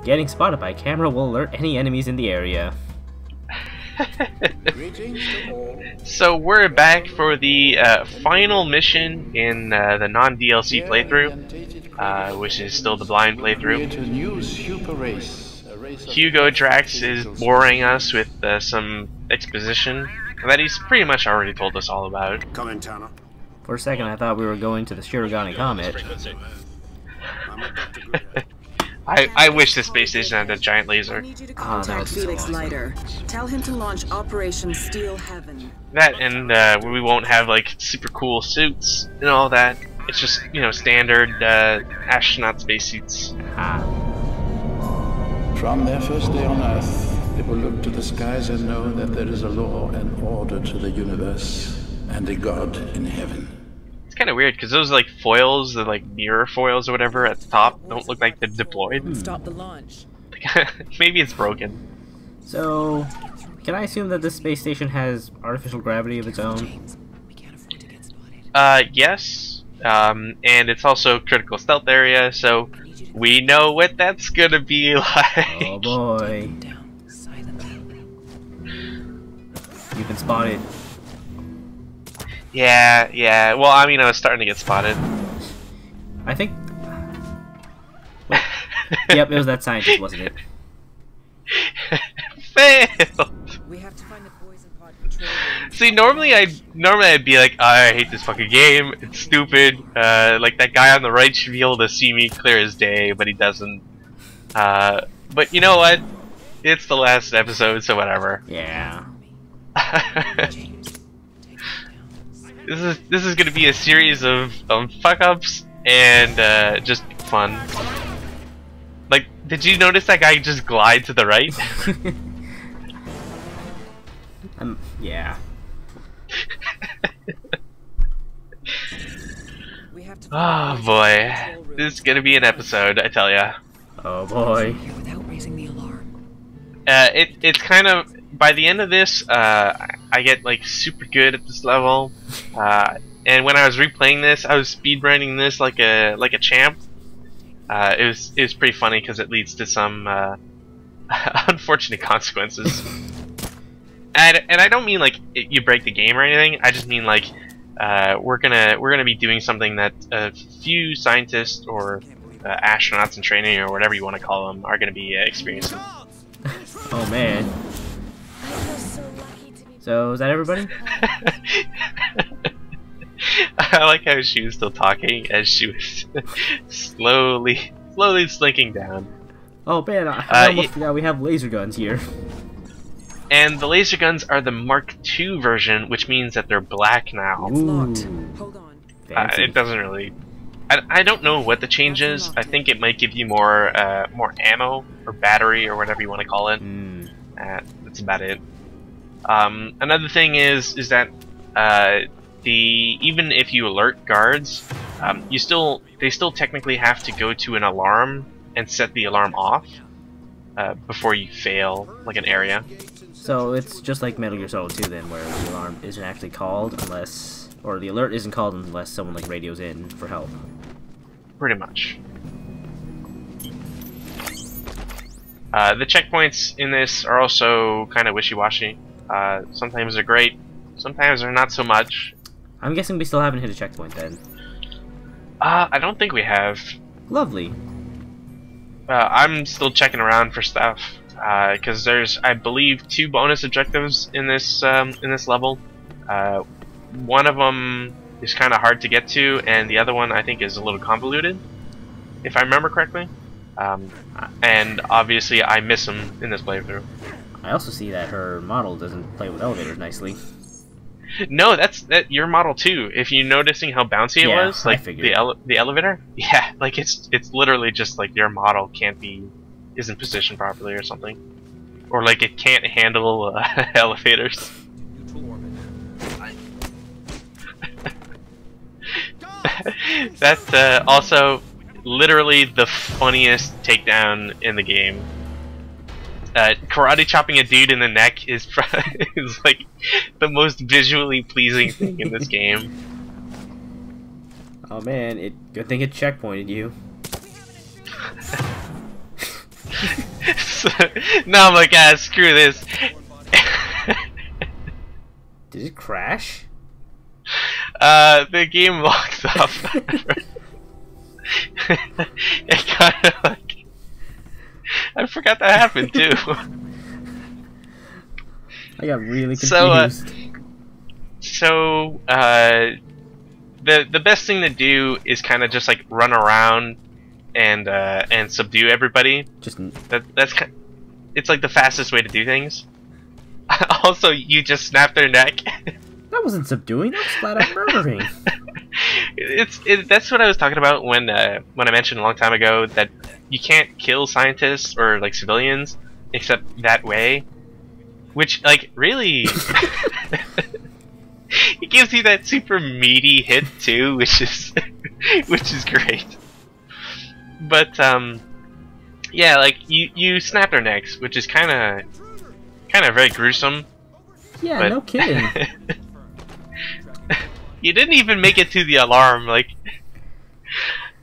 Getting spotted by camera will alert any enemies in the area. So we're back for the final mission in the non-DLC playthrough, which is still the blind playthrough. Hugo Drax is boring us with some exposition that he's pretty much already told us all about. For a second I thought we were going to the Shirogane Comet. I wish the space station had a giant laser. That would be so awesome. Tell him to launch Operation Steel Heaven. That and we won't have like super cool suits and all that. It's just, you know, standard astronaut spacesuits. From their first day on Earth, they will look to the skies and know that there is a law and order to the universe, and a God in heaven. It's kind of weird because those like foils, the like mirror foils or whatever at the top, don't look like they're deployed. Stop the launch. Maybe it's broken. So, can I assume that this space station has artificial gravity of its own? Yes. And it's also critical stealth area, so we know what that's gonna be like. Oh boy. You've been spotted. Yeah. Well, I mean, I was starting to get spotted. I think... Wait. Yep, it was that scientist, wasn't it? Failed! We have to find the poison pod control room. See, normally I'd be like, oh, I hate this fucking game, it's stupid, like that guy on the right should be able to see me clear as day, but he doesn't. But you know what? It's the last episode, so whatever. Yeah. This is gonna be a series of fuck ups and just fun. Like, did you notice that guy just glide to the right? Yeah. Oh boy, this is gonna be an episode, I tell ya. Oh boy. It's kind of, by the end of this, I get like super good at this level, and when I was replaying this, I was speedrunning this like a champ. It was pretty funny because it leads to some unfortunate consequences. And I don't mean like you break the game or anything. I just mean like we're gonna be doing something that a few scientists or astronauts in training or whatever you want to call them are gonna be experiencing. Oh man. So is that everybody? I like how she was still talking as she was slowly slinking down. Oh man, I almost forgot we have laser guns here. And the laser guns are the Mark II version, which means that they're black now. It's locked. Hold on. It doesn't really. I don't know what the change is. I think it might give you more ammo or battery or whatever you want to call it. That's about it. Another thing is that even if you alert guards, they still technically have to go to an alarm and set the alarm off before you fail like an area. So it's just like Metal Gear Solid 2 then, where the alarm isn't actually called unless, or the alert isn't called unless someone like radios in for help. Pretty much. The checkpoints in this are also kind of wishy-washy. Sometimes they're great, sometimes they're not so much. I'm guessing we still haven't hit a checkpoint then. I don't think we have. Lovely. I'm still checking around for stuff because there's, I believe, 2 bonus objectives in this level. One of them is kind of hard to get to, and the other one I think is a little convoluted, if I remember correctly. And obviously I miss them in this playthrough. I also see that her model doesn't play with elevators nicely. No, that's your model too. If you're noticing how bouncy it was, like the elevator, yeah, like it's literally just like your model isn't positioned properly or something, or like it can't handle elevators. That's also literally the funniest takedown in the game. Karate chopping a dude in the neck is like the most visually pleasing thing in this game. Oh man, good thing it checkpointed you. now I'm like, screw this. Did it crash? The game locked up. It kind of like, I forgot that happened too. I got really confused. The best thing to do is kind of just like run around and subdue everybody. It's like the fastest way to do things. Also, you just snap their neck. That wasn't subduing. That was flat out murdering. That's what I was talking about when I mentioned a long time ago that you can't kill scientists or like civilians except that way, which like really it gives you that super meaty hit too, which is great. But yeah, like you snap their necks, which is kind of very gruesome. Yeah, but no kidding. You didn't even make it to the alarm, like.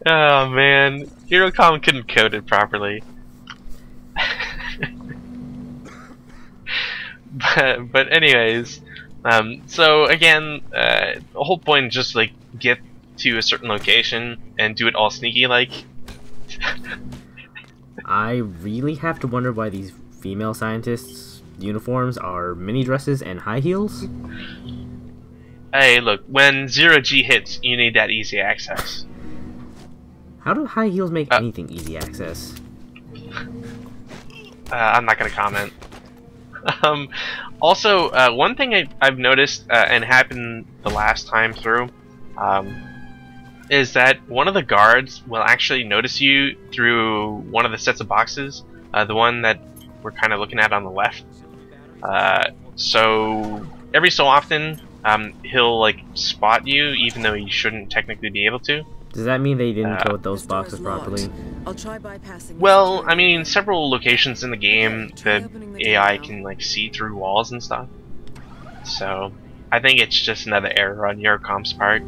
Oh man, HeroCom couldn't code it properly. but anyways, so again, the whole point is just like get to a certain location and do it all sneaky like. I really have to wonder why these female scientists' uniforms are mini dresses and high heels. Hey, look, when 0G hits, you need that easy access. How do high heels make anything easy access? I'm not gonna comment. Also, one thing I've noticed and happened the last time through is that one of the guards will actually notice you through one of the sets of boxes, the one that we're kind of looking at on the left. So every so often, he'll like spot you, even though he shouldn't technically be able to. Does that mean they didn't code those boxes properly? I'll try bypassing. Well, I mean, several locations in the game, the AI can like see through walls and stuff. So I think it's just another error on HeroCom's part.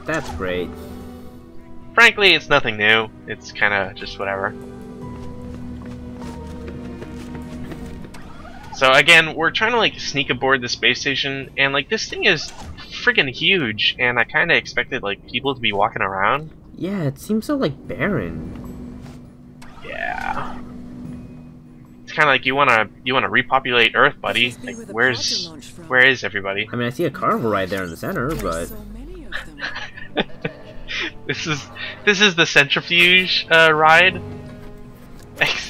That's great. Frankly, it's nothing new. It's kind of just whatever. So again, we're trying to like sneak aboard the space station, and like this thing is friggin' huge, and I kind of expected like people to be walking around. Yeah, it seems so like barren. Yeah. It's kind of like you wanna repopulate Earth, buddy. Like where is everybody? I mean, I see a carnival right there in the center, but this is the centrifuge ride.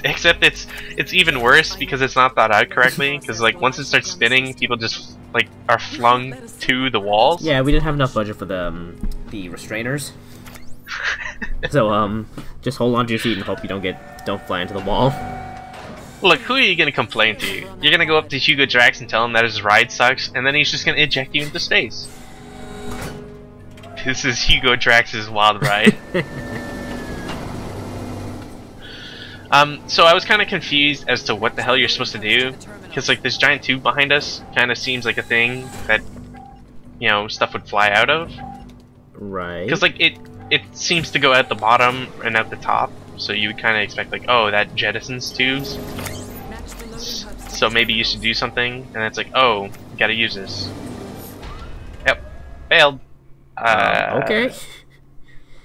Except it's even worse because it's not thought out correctly. Because like once it starts spinning, people just like are flung to the walls. Yeah, we didn't have enough budget for the restrainers. So just hold on to your seat and hope you don't fly into the wall. Look, who are you gonna complain to? You're gonna go up to Hugo Drax and tell him that his ride sucks, and then he's just gonna eject you into space. This is Hugo Drax's wild ride. So I was kind of confused as to what the hell you're supposed to do, because like this giant tube behind us kind of seems like a thing that, you know, stuff would fly out of. Right. Because like it seems to go at the bottom and at the top, so you would kind of expect like, oh, that jettisons tubes. So maybe you should do something, and it's like, oh, you gotta use this. Yep, failed. Okay.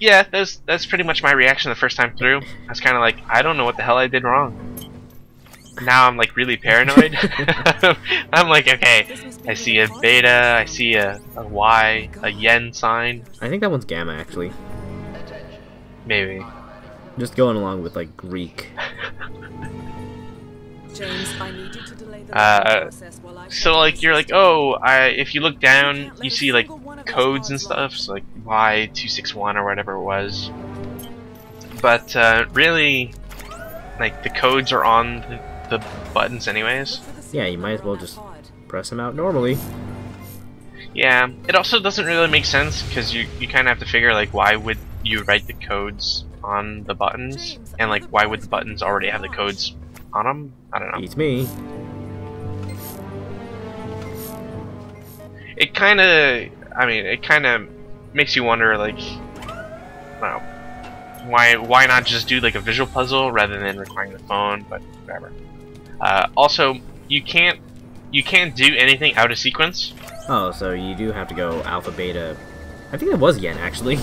Yeah, that's pretty much my reaction the first time through. I was kind of like, I don't know what the hell I did wrong. Now I'm like really paranoid. I'm like, okay, I see a beta, I see a Y, a yen sign. I think that one's gamma, actually. Maybe. Just going along with like Greek. James, I need you to delay the process while I so like you're like, oh, if you look down, you see like codes and stuff, so like Y261 or whatever it was. But really, like the codes are on the buttons anyways. Yeah, you might as well just press them out normally. Yeah, it also doesn't really make sense because you kind of have to figure like why would you write the codes on the buttons, and like why would the buttons already have the codes on them? I don't know. Beats me. It kind of, I mean, it kind of makes you wonder, like, wow. why not just do like a visual puzzle rather than requiring the phone? But whatever. Also, you can't do anything out of sequence. Oh, so you do have to go alpha, beta. I think it was yen, actually.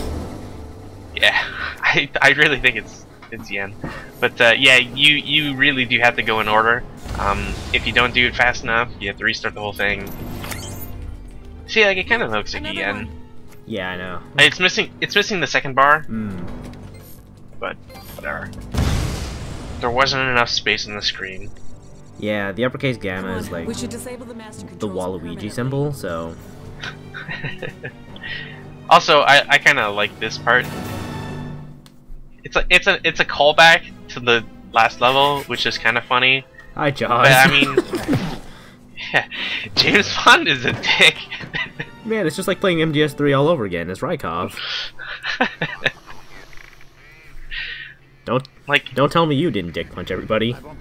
Yeah, I really think it's yen. But yeah, you really do have to go in order. If you don't do it fast enough, you have to restart the whole thing. See, like, it kind of looks like a yen. Yeah, I know. It's missing the second bar. Hmm. But whatever. There wasn't enough space on the screen. Yeah, the uppercase gamma is like We should disable the master the controls Waluigi symbol, so... Also, I kind of like this part. It's a callback to the last level, which is kind of funny. Hi, Jaws. But I mean, yeah, James Bond is a dick. Man, it's just like playing MGS3 all over again as Rykov. Don't tell me you didn't dick punch everybody. Kinda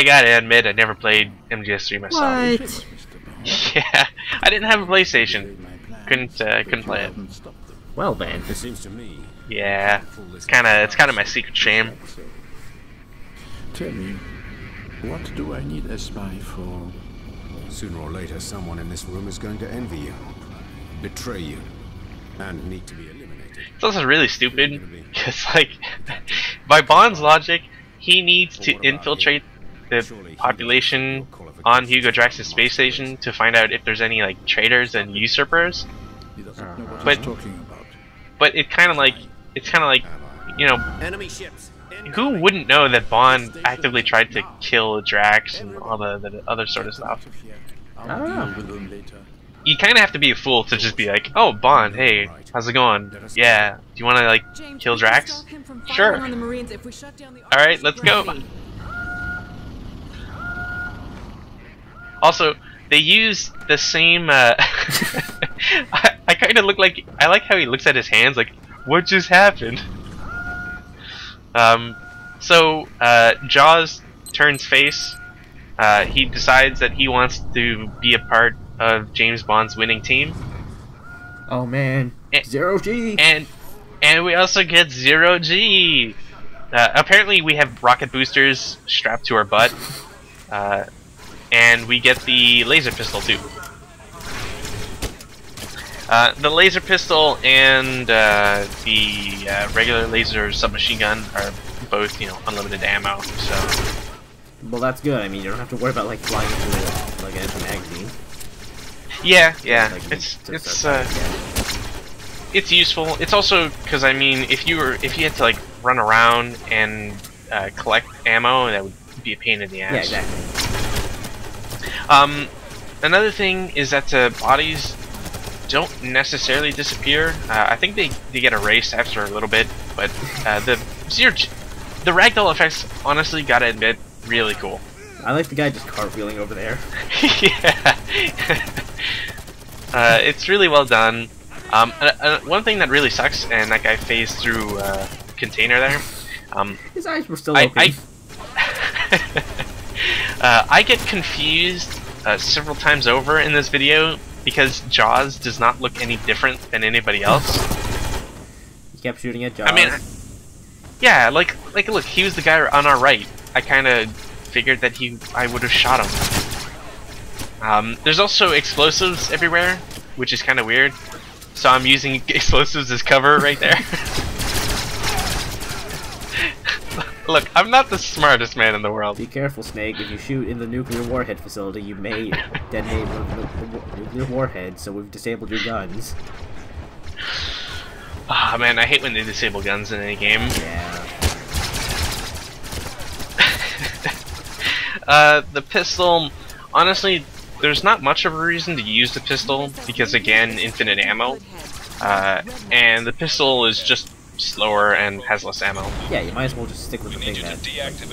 gotta admit, I never played MGS3 myself. What? Yeah, I didn't have a PlayStation. Couldn't play it. Well then. It seems to me. Yeah, it's kinda my secret shame. Tell me, what do I need a spy for? Sooner or later, someone in this room is going to envy you, betray you, and need to be eliminated. It's also really stupid, because, like, by Bond's logic, he needs to infiltrate the population on Hugo Drax's space station to find out if there's any, like, traitors and usurpers. He doesn't know what But- he's talking about. But it's kind of like, you know, Enemy ships. who wouldn't know that Bond actively tried to kill Drax and all the other sort of stuff? I don't know. Deal with them later. You kind of have to be a fool to just be like, oh, Bond, hey, how's it going? Yeah, do you want to, like, James, kill we can Drax? stop him from firing Sure. on the Marines if we shut down the Alright, let's go. gravity. Also, they use the same, I kind of look like, I like how he looks at his hands, like, what just happened? So, Jaws turns face, he decides that he wants to be a part of James Bond's winning team, Oh man. Zero G! and we also get 0G! Apparently we have rocket boosters strapped to our butt, and we get the laser pistol too. The laser pistol and the regular laser submachine gun are both, you know, unlimited ammo. So Well, that's good. I mean, you don't have to worry about like flying into like an empty magazine. yeah, Like, it's useful. It's also because, I mean, if you had to like run around and collect ammo, that would be a pain in the ass. Yeah, exactly. Another thing is that the bodies don't necessarily disappear. I think they get erased after a little bit, but the ragdoll effects, honestly, gotta admit, really cool. I like the guy just cartwheeling over there. Yeah. It's really well done. One thing that really sucks, and that guy phased through container there. His eyes were still open. I get confused several times over in this video because Jaws does not look any different than anybody else. He kept shooting at Jaws. I mean, yeah, like look, he was the guy on our right. I kind of figured that I would have shot him. There's also explosives everywhere, which is kind of weird. So I'm using explosives as cover right there. Look, I'm not the smartest man in the world. Be careful, Snake. If you shoot in the nuclear warhead facility, you may detonate the nuclear warhead, so we've disabled your guns. Ah, man, I hate when they disable guns in any game. Yeah. The pistol, honestly, there's not much of a reason to use the pistol, because again, infinite ammo. And the pistol is just slower and has less ammo. Yeah, you might as well just stick with the thing that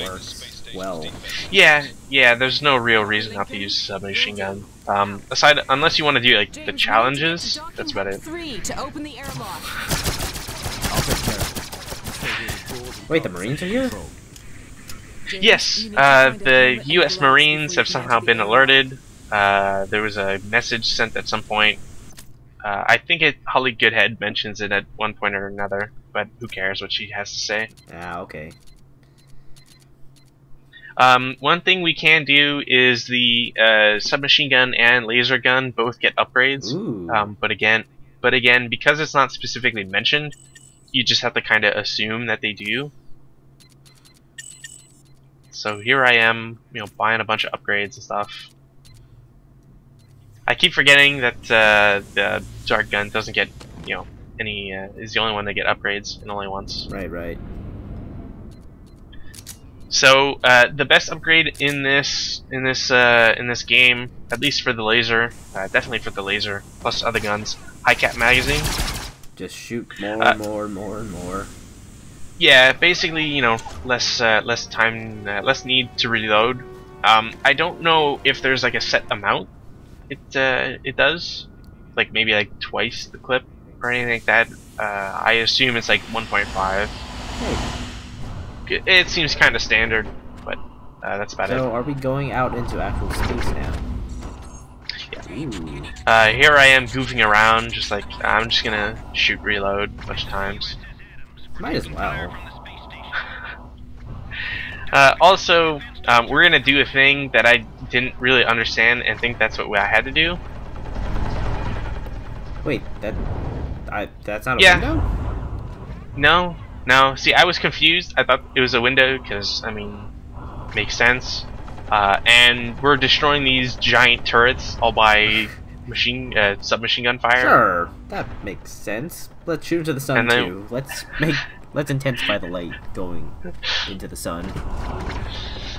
works well. Yeah, there's no real reason not to use a submachine gun. Unless you want to do like the challenges, that's about it. 3 to open the airlock. Wait, the Marines are here? Yes, the U.S. Marines have somehow been alerted. There was a message sent at some point. I think Holly Goodhead mentions it at one point or another, but who cares what she has to say. Ah, okay. One thing we can do is the submachine gun and laser gun both get upgrades. Ooh. But again, because it's not specifically mentioned, you just have to kind of assume that they do. So here I am, buying a bunch of upgrades and stuff. I keep forgetting that the dart gun doesn't get, any is the only one that get upgrades, and only once. Right. So the best upgrade in this game, at least for the laser, definitely for the laser, plus other guns, high cap magazine. Just shoot more and more. Yeah, basically, less time, less need to reload. I don't know if there's like a set amount. It does, like maybe like twice the clip or anything like that. I assume it's like 1.5. Hey. It seems kind of standard, but that's about it. So are we going out into actual space now? Yeah. Ooh. Here I am goofing around, just like I'm just gonna shoot reload a bunch of times. Might as well. Also, we're gonna do a thing that I didn't really understand and think that's what I had to do. Wait, that's not a window? No. See, I was confused. I thought it was a window because, I mean, makes sense. And we're destroying these giant turrets all by submachine gun fire. Sure, that makes sense. Let's shoot into the sun And then- too. Let's intensify the light going into the sun.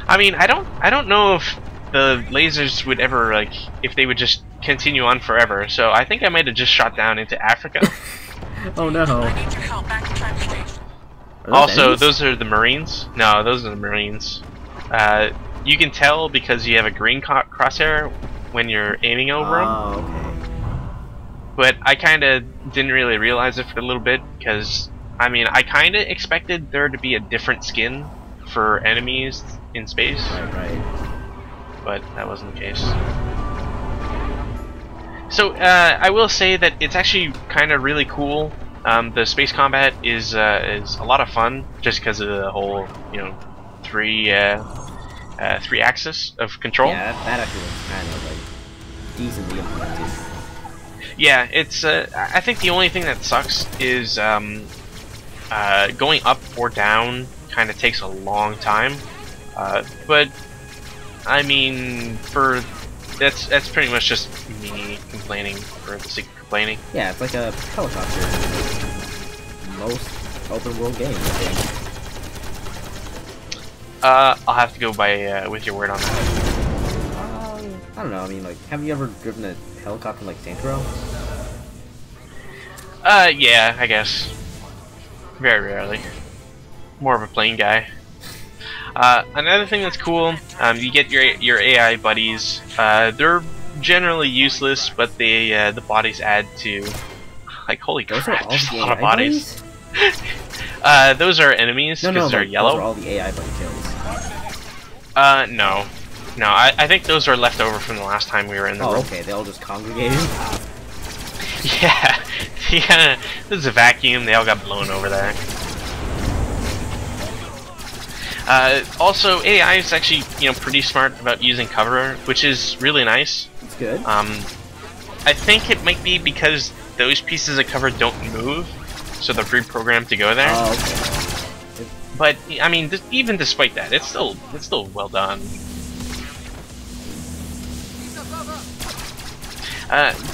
I mean, I don't know if the lasers would ever, like, if they would just continue on forever. So I think I might have just shot down into Africa. Oh no. I need your help back to time station. Also, enemies? those are the Marines. No, those are the Marines. You can tell because you have a green crosshair when you're aiming over them. Oh, okay. But I kind of didn't really realize it for a little bit because, I mean, I kind of expected there to be a different skin for enemies in space, Right. but that wasn't the case. So I will say that it's actually kind of really cool. The space combat is a lot of fun just because of the whole, three axis of control. Yeah, that actually looks kind of like decently implemented. Yeah, it's. I think the only thing that sucks is going up or down kind of takes a long time. But I mean, that's pretty much just me complaining for the sake of complaining. Yeah, it's like a helicopter. Most open world games, I think. I'll have to go by with your word on that. I don't know. I mean, like, have you ever driven a helicopter like Saints Row? Yeah, I guess. Very rarely. More of a plane guy. Another thing that's cool, you get your AI buddies. They're generally useless, but the bodies add to, like, holy Those are crap, all there's the a lot of AI bodies. buddies? Those are enemies because they're like, yellow. Those are all the AI buddy kills. No. I think those are left over from the last time we were in the room. Okay, they all just congregated? Yeah, there's a vacuum, they all got blown over there. Also, AI is actually, pretty smart about using cover, which is really nice. It's good. I think it might be because those pieces of cover don't move, so they're pre-programmed to go there. Oh, okay. But I mean, even despite that, it's still well done.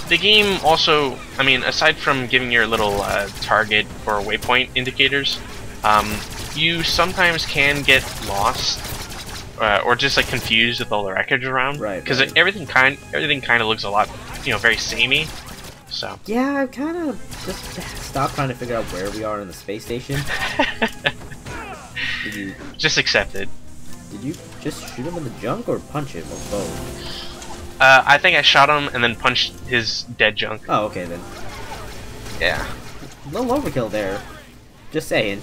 The game also, I mean, aside from giving your little target or waypoint indicators, you sometimes can get lost or just like confused with all the wreckage around. Right. Because everything kind of looks a lot, very samey. So. Yeah, I've kind of just stopped trying to figure out where we are in the space station. Did you just accept it? Did you just shoot him in the junk or punch him or both? I think I shot him and then punched his dead junk. Oh, okay then. Yeah. No overkill there. Just saying.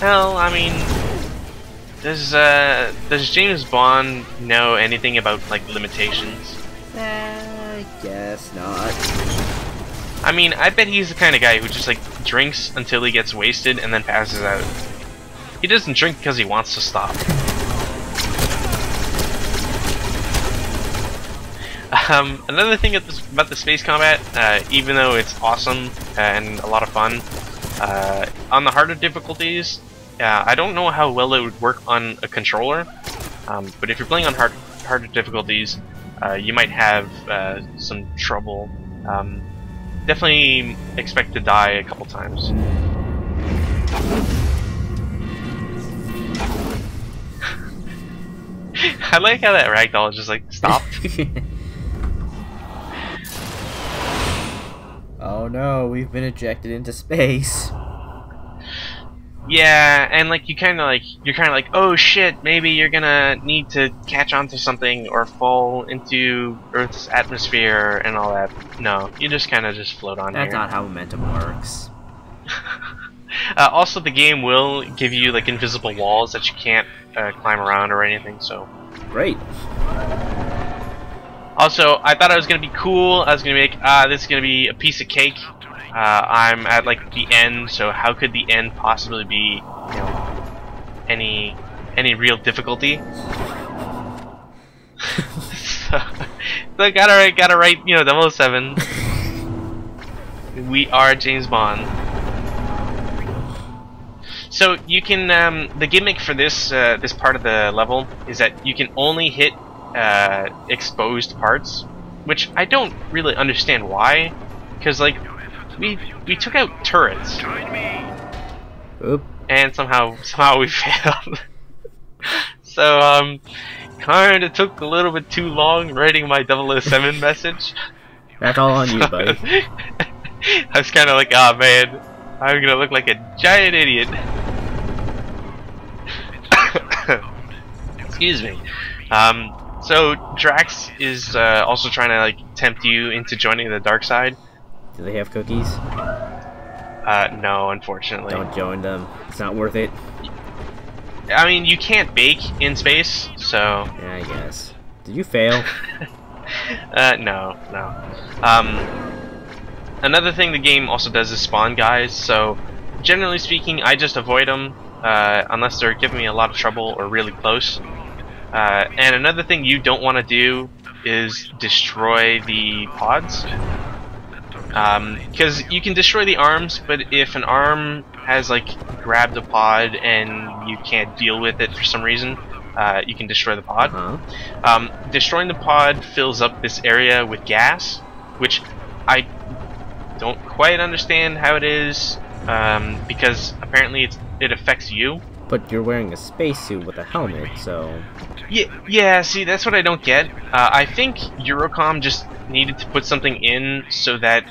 Well, I mean, does James Bond know anything about like limitations? I guess not. I mean, I bet he's the kind of guy who just like drinks until he gets wasted and then passes out. He doesn't drink because he wants to stop. Another thing about the space combat, even though it's awesome and a lot of fun, on the harder difficulties, I don't know how well it would work on a controller, but if you're playing on harder difficulties, you might have some trouble. Definitely expect to die a couple times. I like how that ragdoll is just like, stop. Oh no, we've been ejected into space. Yeah, and like you're kind of like, oh shit, maybe you're gonna need to catch onto something or fall into Earth's atmosphere and all that. No, you just kind of just float on. That's here. not how momentum works. Also, the game will give you like invisible walls that you can't climb around or anything. So Great. also, I thought it was gonna be cool. I was gonna make this is gonna be a piece of cake. I'm at like the end, so how could the end possibly be, you know, any real difficulty? So I gotta write, you know, 007. We are James Bond. So you can the gimmick for this this part of the level is that you can only hit exposed parts, which I don't really understand why, because like we took out turrets. Oop. And somehow we failed. So kinda took a little bit too long writing my 007 message. That's all on you, buddy. I was kinda like, ah, man, I'm gonna look like a giant idiot. Excuse me. So Drax is also trying to like tempt you into joining the dark side. Do they have cookies? No, unfortunately. Don't join them. It's not worth it. I mean, you can't bake in space, so... Yeah, I guess. Did you fail? No. Another thing the game also does is spawn guys, so generally speaking, I just avoid them unless they're giving me a lot of trouble or really close. And another thing you don't want to do is destroy the pods. Because you can destroy the arms, but if an arm has like grabbed a pod and you can't deal with it for some reason, you can destroy the pod. Destroying the pod fills up this area with gas, which I don't quite understand how it is, because apparently it affects you. But you're wearing a spacesuit with a helmet, so... Yeah, see, that's what I don't get. I think Eurocom just needed to put something in so that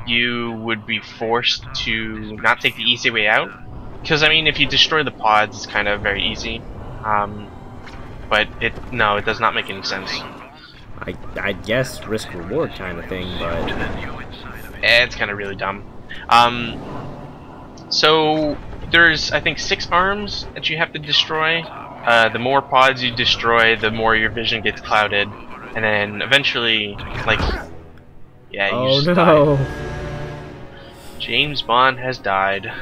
you would be forced to not take the easy way out. Because, I mean, if you destroy the pods, it's kind of very easy. But it does not make any sense. I guess risk-reward kind of thing, but... It's kind of really dumb. So, there's, I think, 6 arms that you have to destroy. The more pods you destroy, the more your vision gets clouded. And then, eventually, like... Yeah, you just die. James Bond has died.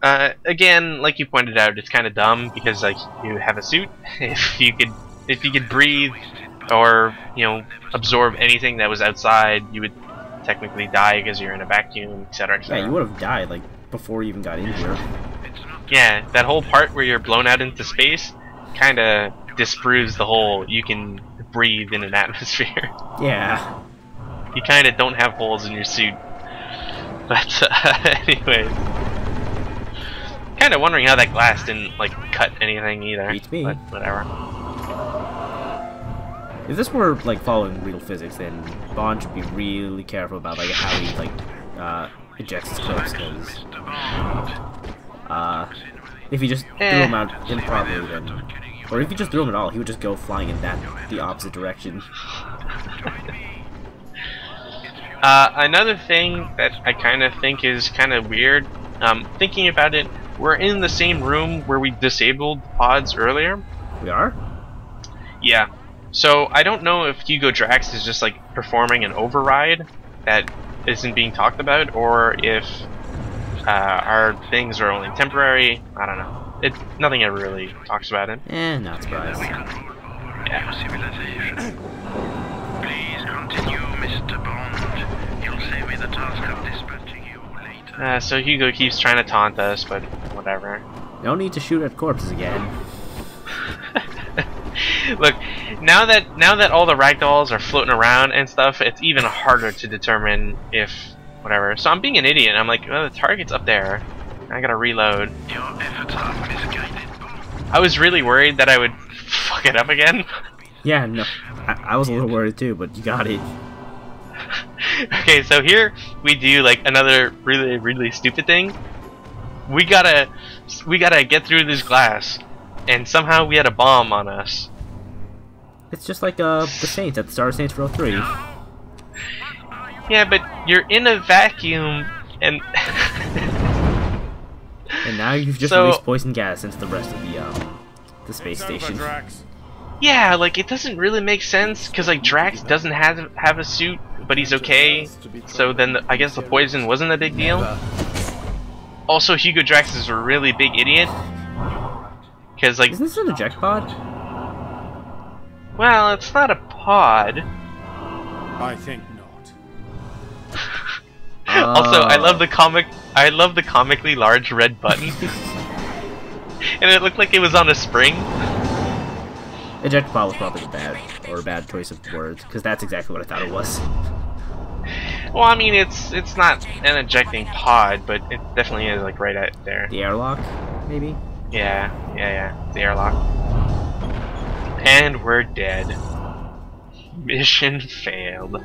Again, like you pointed out, it's kind of dumb because like you have a suit. If you could breathe or absorb anything that was outside, you would technically die because you're in a vacuum, etc. Yeah, you would have died like before you even got in here. Yeah, that whole part where you're blown out into space kind of disproves the whole you can breathe in an atmosphere. Yeah. You kind of don't have holes in your suit. But anyways, kind of wondering how that glass didn't like cut anything either. Beats me. But whatever. If this were like following real physics, then Bond should be really careful about like how he like ejects his clips, because if he just threw him out improperly, then, or if he just threw him at all, he would just go flying in the opposite direction. Another thing that I kind of think is kind of weird, thinking about it, we're in the same room where we disabled pods earlier. We are? Yeah. So I don't know if Hugo Drax is just like performing an override that isn't being talked about, or if our things are only temporary. I don't know. Nothing ever really talks about it. Not surprised. Yeah. Please continue, Mr. Bond. You'll save me the task of dispatching you later. So Hugo keeps trying to taunt us, but whatever. No need to shoot at corpses again. Look, now that all the ragdolls are floating around and stuff, it's even harder to determine if whatever. So I'm being an idiot. I'm like, oh, the target's up there. I gotta reload. Your efforts are misguided. I was really worried that I would fuck it up again. Yeah, no, I was a little worried too, but you got it. Okay, so here we do like another really stupid thing. We gotta get through this glass, and somehow we had a bomb on us. It's just like the Saints at the start of Saints Row 3. Yeah, but you're in a vacuum, and And now you've just released poison gas into the rest of the space station. yeah, like it doesn't really make sense because like Drax doesn't have a suit, but he's okay. So then I guess the poison wasn't a big deal. Also, Hugo Drax is a really big idiot because like Isn't this an eject pod? well, it's not a pod. I think not. Also, I love the comically large red button. And it looked like it was on a spring. Eject pod was probably a bad choice of words, because that's exactly what I thought it was. Well, I mean, it's not an ejecting pod, but it definitely is like right out there. The airlock, maybe? Yeah, the airlock. And we're dead. Mission failed.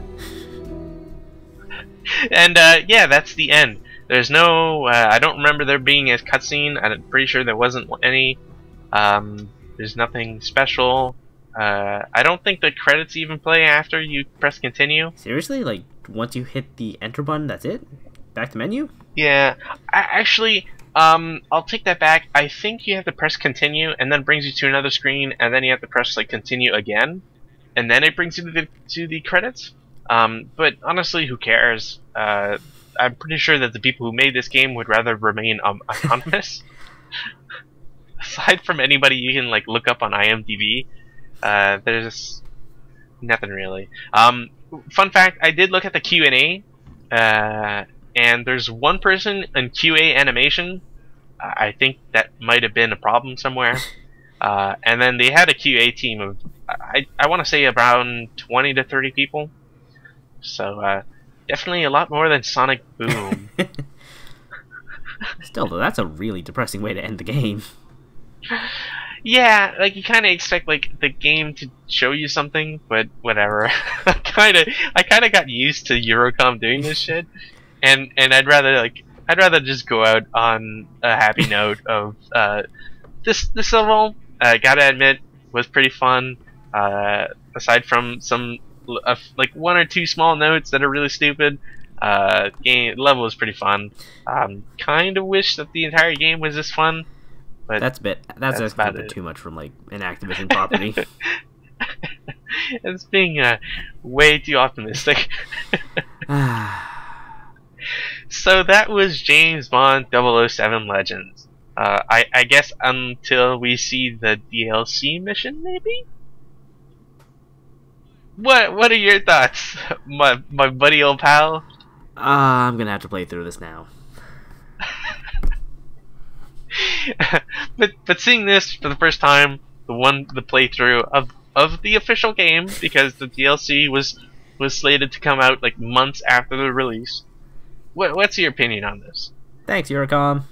And yeah, that's the end. There's no, I don't remember there being a cutscene. I'm pretty sure there wasn't any. There's nothing special. I don't think the credits even play after you press continue. Seriously? Like, once you hit the enter button, that's it? Back to menu? Yeah, I'll take that back. I think you have to press continue, and then it brings you to another screen, and then you have to press like continue again, and then it brings you to the credits. But honestly, who cares? I'm pretty sure that the people who made this game would rather remain anonymous. Aside from anybody you can like look up on IMDb, there's nothing really. Fun fact: I did look at the Q&A, and there's one person in QA animation. I think that might have been a problem somewhere. And then they had a QA team of I want to say around 20 to 30 people. So definitely a lot more than Sonic Boom. Still, though, that's a really depressing way to end the game. Yeah, like you kind of expect like the game to show you something, but whatever. I kind of got used to Eurocom doing this shit, and I'd rather just go out on a happy note of this level. Gotta admit, was pretty fun. Aside from some like one or two small notes that are really stupid, level was pretty fun. Kind of wish that the entire game was this fun. But that's asking a bit too much from like an Activision property. It's being way too optimistic. So that was James Bond 007 Legends. I guess until we see the DLC mission, maybe. What are your thoughts, my buddy old pal? I'm gonna have to play through this now. but seeing this for the first time, the playthrough of the official game, because the DLC was slated to come out like months after the release. What's your opinion on this? Thanks, Eurocom.